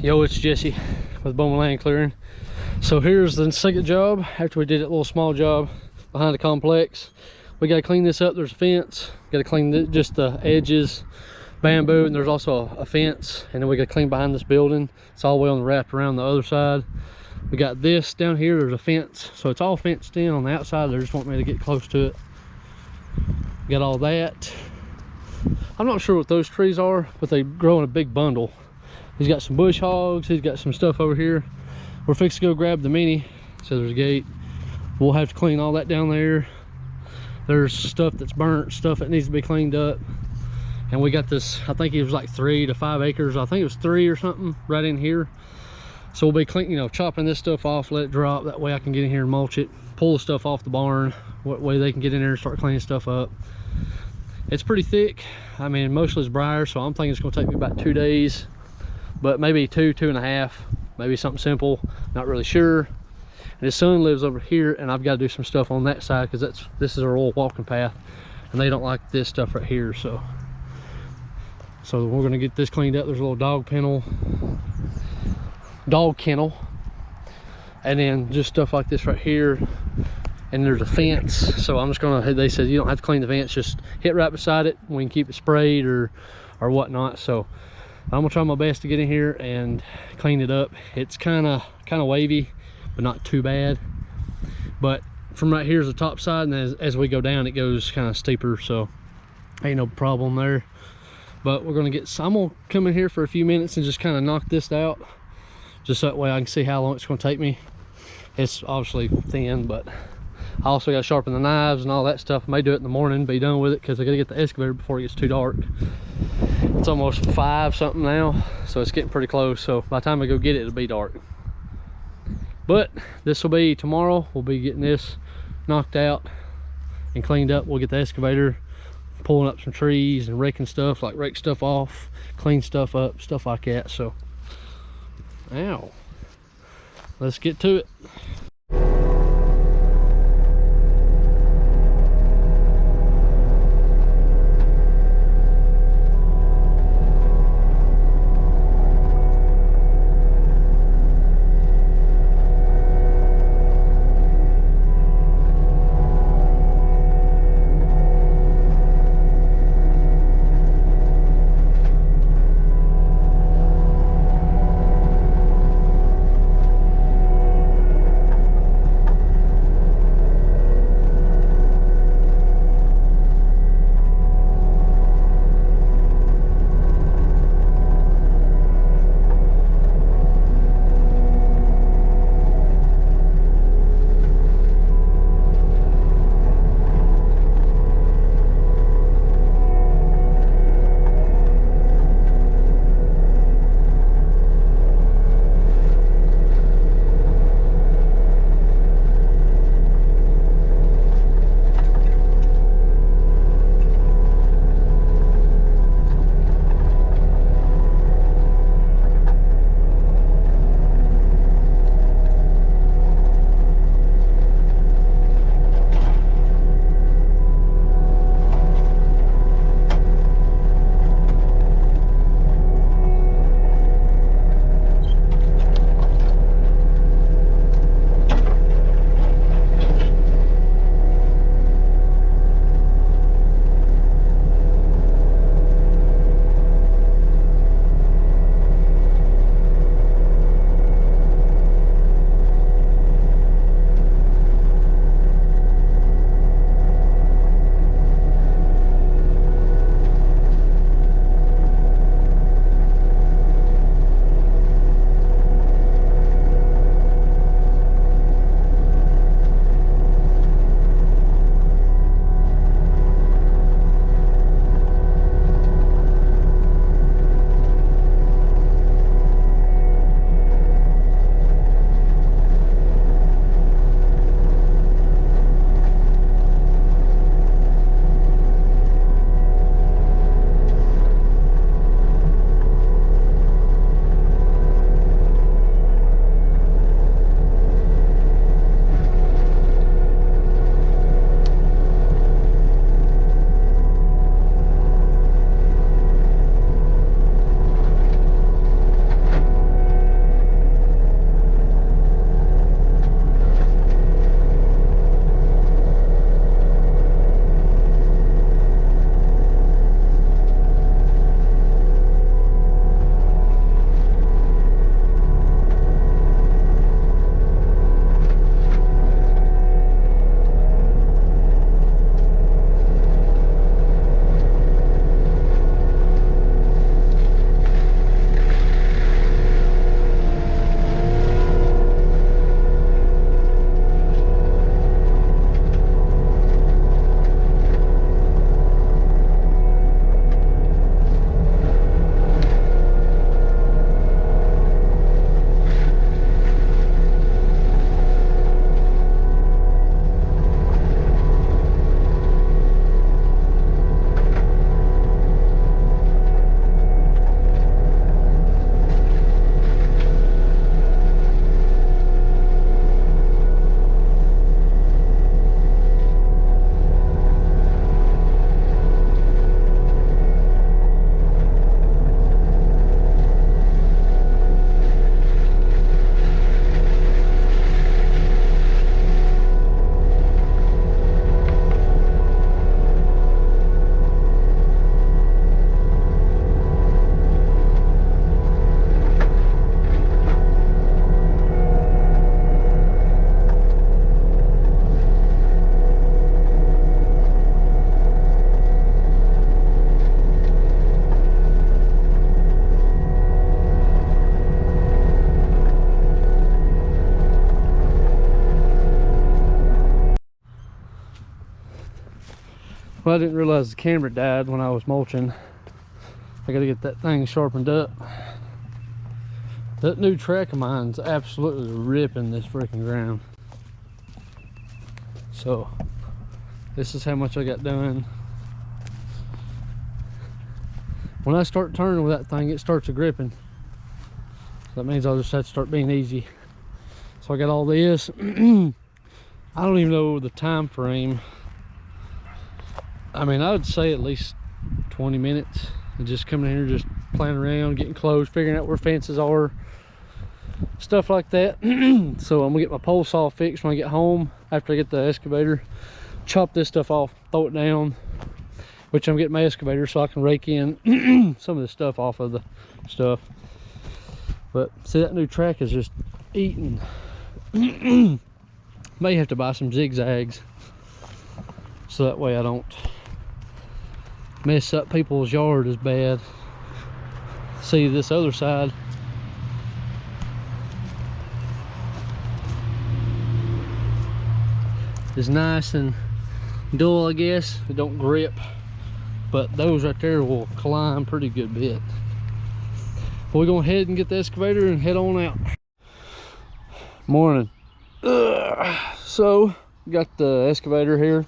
Yo, it's Jesse with Bowman Land Clearing. So here's the second job after we did that little small job behind the complex. We got to clean this up. There's a fence. Got to clean just the edges, bamboo, and there's also a fence. And then we got to clean behind this building. It's all the way on the wrap around the other side. We got this down here. There's a fence, so it's all fenced in on the outside. They just want me to get close to it. Got all that. I'm not sure what those trees are, but they grow in a big bundle. He's got some bush hogs. He's got some stuff over here. We're fixing to go grab the mini. So there's a gate. We'll have to clean all that down there. There's stuff that's burnt, stuff that needs to be cleaned up. And we got this, I think it was like 3 to 5 acres. I think it was 3 or something right in here. So we'll be cleaning, you know, chopping this stuff off, let it drop. That way I can get in here and mulch it, pull the stuff off the barn. What way they can get in there and start cleaning stuff up. It's pretty thick. I mean, mostly it's briar, so I'm thinking it's gonna take me about 2 days. But maybe 2.5, maybe something simple, not really sure. And his son lives over here, and I've got to do some stuff on that side because this is our old walking path, and they don't like this stuff right here. So we're gonna get this cleaned up. There's a little dog kennel, and then just stuff like this right here. And there's a fence, so I'm just gonna, they said you don't have to clean the fence, just hit right beside it. We can keep it sprayed or whatnot. So I'm gonna try my best to get in here and clean it up. It's kind of wavy, but not too bad. But from right here is the top side, and as we go down, it goes kind of steeper, so ain't no problem there. But we're gonna I'm gonna come in here for a few minutes and just kind of knock this out, just that way I can see how long it's gonna take me. It's obviously thin, but I also got to sharpen the knives and all that stuff. I may do it in the morning, be done with it, because I got to get the excavator before it gets too dark. It's almost 5 something now, so it's getting pretty close. So by the time I go get it, it'll be dark. But this will be tomorrow. We'll be getting this knocked out and cleaned up. We'll get the excavator, pulling up some trees and raking stuff, like rake stuff off, clean stuff up, stuff like that. So, ow. Let's get to it. Well, I didn't realize the camera died when I was mulching. I gotta get that thing sharpened up. That new track of mine's absolutely ripping this freaking ground. So this is how much I got done. When I start turning with that thing, it starts a gripping. So that means I'll just have to start being easy. So I got all this. I don't even know the time frame. I mean, I would say at least 20 minutes. And just coming in here, just playing around, getting close, figuring out where fences are, stuff like that. So I'm gonna get my pole saw fixed when I get home after I get the excavator. Chop this stuff off, throw it down, which I'm getting my excavator so I can rake in some of the stuff off of the stuff. But see, that new track is just eating. May have to buy some zigzags so that way I don't mess up people's yard as bad. See, this other side is nice and dull, I guess. It don't grip, but those right there will climb pretty good bit. We're gonna head and get the excavator and head on out. Morning. So got the excavator here.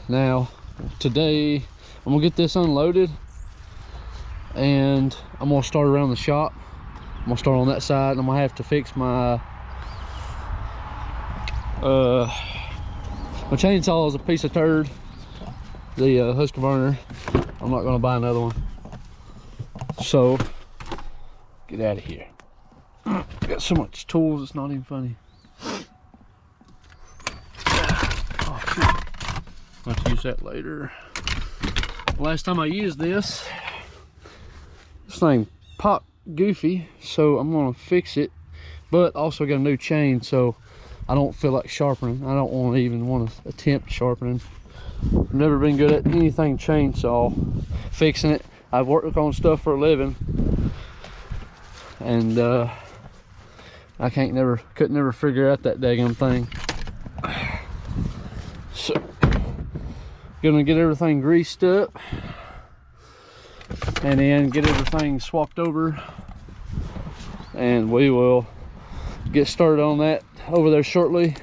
Now today I'm gonna get this unloaded and I'm gonna start around the shop. I'm gonna start on that side and I'm gonna have to fix my my chainsaw is a piece of turd. The Husqvarna. I'm not gonna buy another one. So get out of here. Got so much tools, it's not even funny. Oh shit. I'll have to use that later. Last time I used this thing popped goofy, so I'm gonna fix it. But also got a new chain, so I don't feel like sharpening. I don't want to even want to attempt sharpening. I've never been good at anything chainsaw fixing it. I've worked on stuff for a living, and I couldn't never figure out that daggum thing. So gonna get everything greased up and then get everything swapped over, and we will get started on that over there shortly.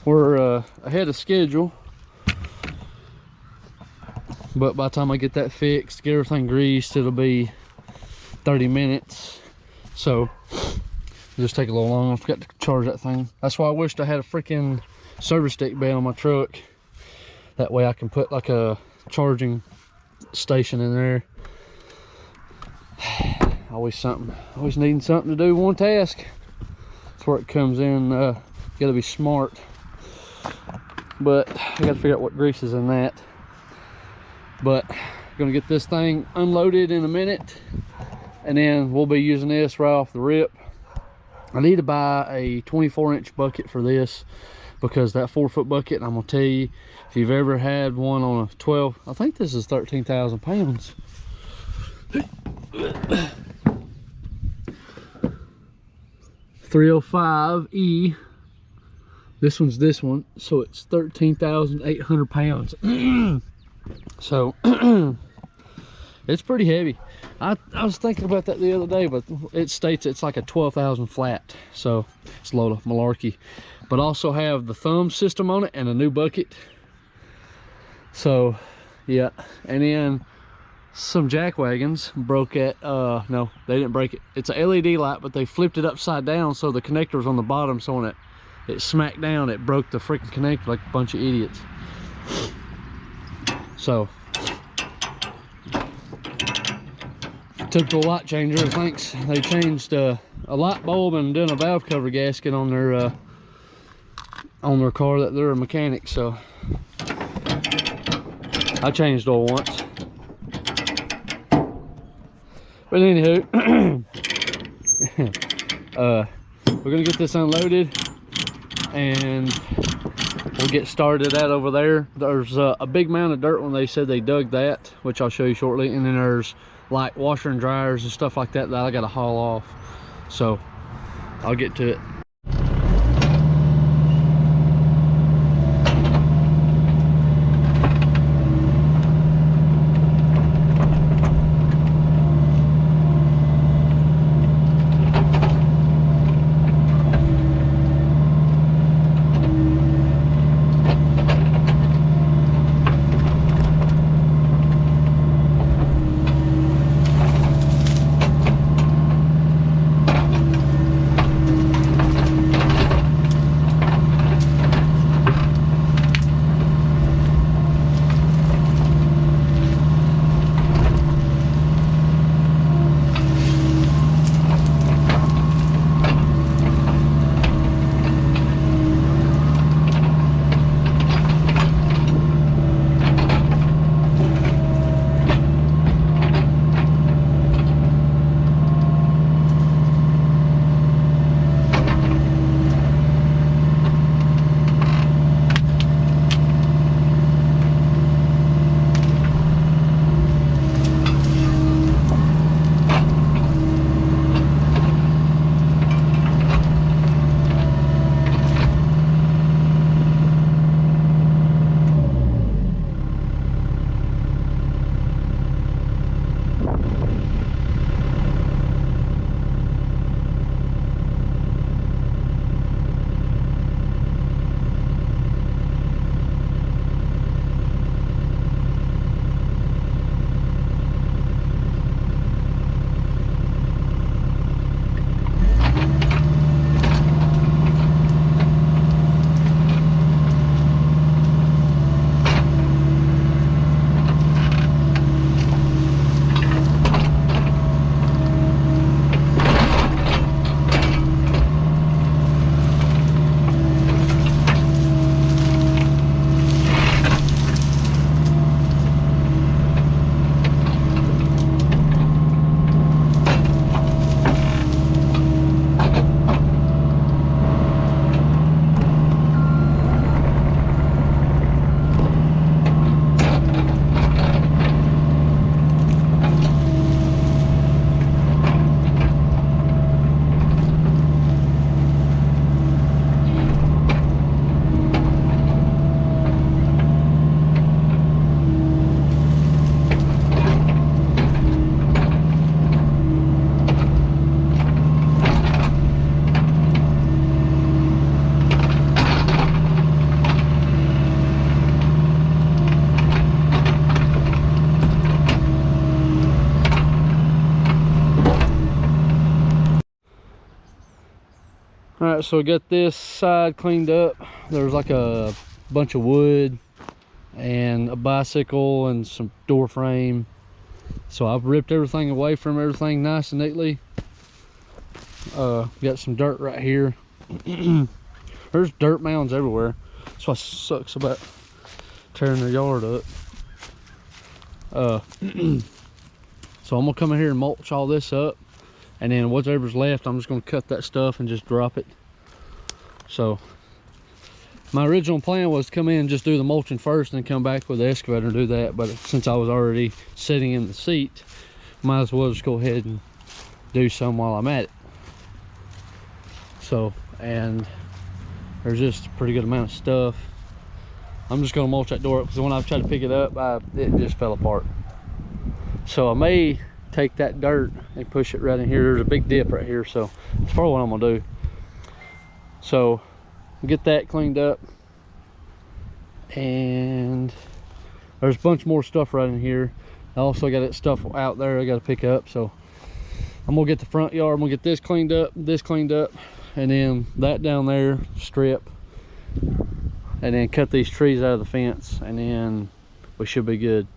We're ahead of schedule, but by the time I get that fixed, get everything greased, it'll be 30 minutes. So it'll just take a little long. I forgot to charge that thing. That's why I wished I had a freaking service stick bed on my truck. That way I can put like a charging station in there. Always needing something to do one task. That's where it comes in. You gotta be smart. But I gotta figure out what grease is in that. But I'm gonna get this thing unloaded in a minute, and then we'll be using this right off the rip. I need to buy a 24-inch bucket for this, because that 4-foot bucket, I'm gonna tell you, if you've ever had one on a 12, I think this is 13,000 pounds. 305E. This one's this one, so it's 13,800 pounds. So it's pretty heavy. I was thinking about that the other day, but it states it's like a 12,000 flat, so it's a load of malarkey. But also have the thumb system on it and a new bucket. So yeah, and then some jack wagons broke at no, they didn't break it. It's a LED light, but they flipped it upside down, so the connector's on the bottom, so when it smacked down, it broke the freaking connector like a bunch of idiots. So typical light changer, thanks. They changed a light bulb and done a valve cover gasket on their car. That they're a mechanic, so I changed oil once. But anywho, we're gonna get this unloaded and we'll get started at over there. There's a big mound of dirt when they said they dug that, which I'll show you shortly, and then there's like washer and dryers and stuff like that that I gotta haul off. So I'll get to it. All right, so we got this side cleaned up. There's like a bunch of wood and a bicycle and some door frame. So I've ripped everything away from everything nice and neatly. Got some dirt right here. There's dirt mounds everywhere. That's what sucks about tearing their yard up. So I'm gonna come in here and mulch all this up, and then whatever's left, I'm just gonna cut that stuff and just drop it. So my original plan was to come in and just do the mulching first and then come back with the excavator and do that, but since I was already sitting in the seat, might as well just go ahead and do some while I'm at it. So, and there's just a pretty good amount of stuff. I'm just gonna mulch that door up because when I tried to pick it up, it just fell apart. So I may take that dirt and push it right in here. There's a big dip right here, so that's probably what I'm gonna do. So get that cleaned up, and there's a bunch more stuff right in here. I also got that stuff out there I got to pick up. So I'm gonna get the front yard, I'm gonna get this cleaned up, and then that down there strip, and then cut these trees out of the fence, and then we should be good.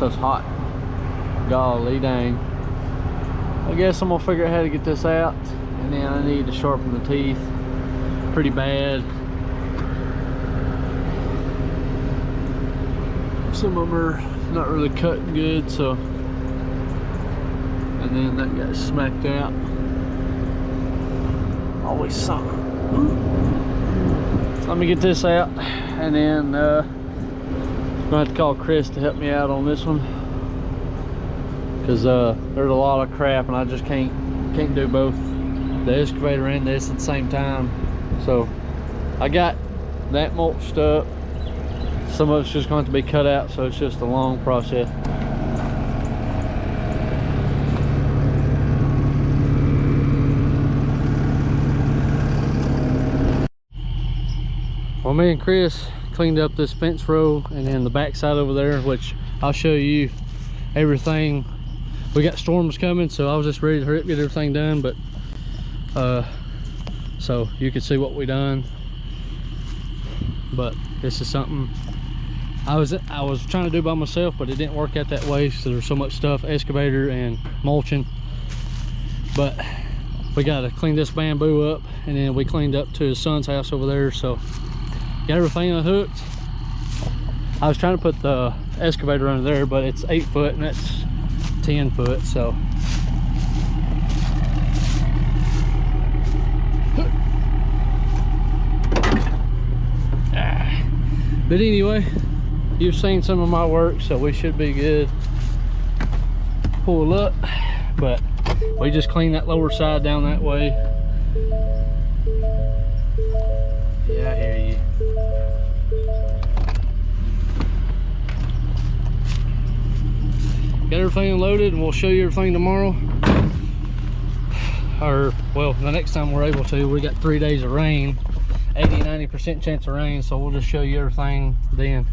stuff's hot. Golly dang. I guess I'm gonna figure out how to get this out, and then I need to sharpen the teeth pretty bad. Some of them are not really cutting good, so. And then that got smacked out. Always something. So let me get this out, and then I'm gonna have to call Chris to help me out on this one, because there's a lot of crap and I just can't do both the excavator and this at the same time. So I got that mulched up. Some of it's just going to be cut out, so it's just a long process. Well, me and Chris cleaned up this fence row and then the back side over there, which I'll show you everything. We got storms coming, so I was just ready to hurry up, get everything done, but so you can see what we done. But this is something I was trying to do by myself, but it didn't work out that way because there's so much stuff, excavator and mulching. But we got to clean this bamboo up, and then we cleaned up to his son's house over there, so got everything unhooked. I was trying to put the excavator under there, but it's 8 foot and that's 10 foot, so but anyway, you've seen some of my work, so we should be good. Pull up, but we just cleaned that lower side down that way. Yeah, I hear you. Got everything unloaded, and we'll show you everything tomorrow. Or, well, the next time we're able to. We got 3 days of rain, 80-90% chance of rain, so we'll just show you everything then.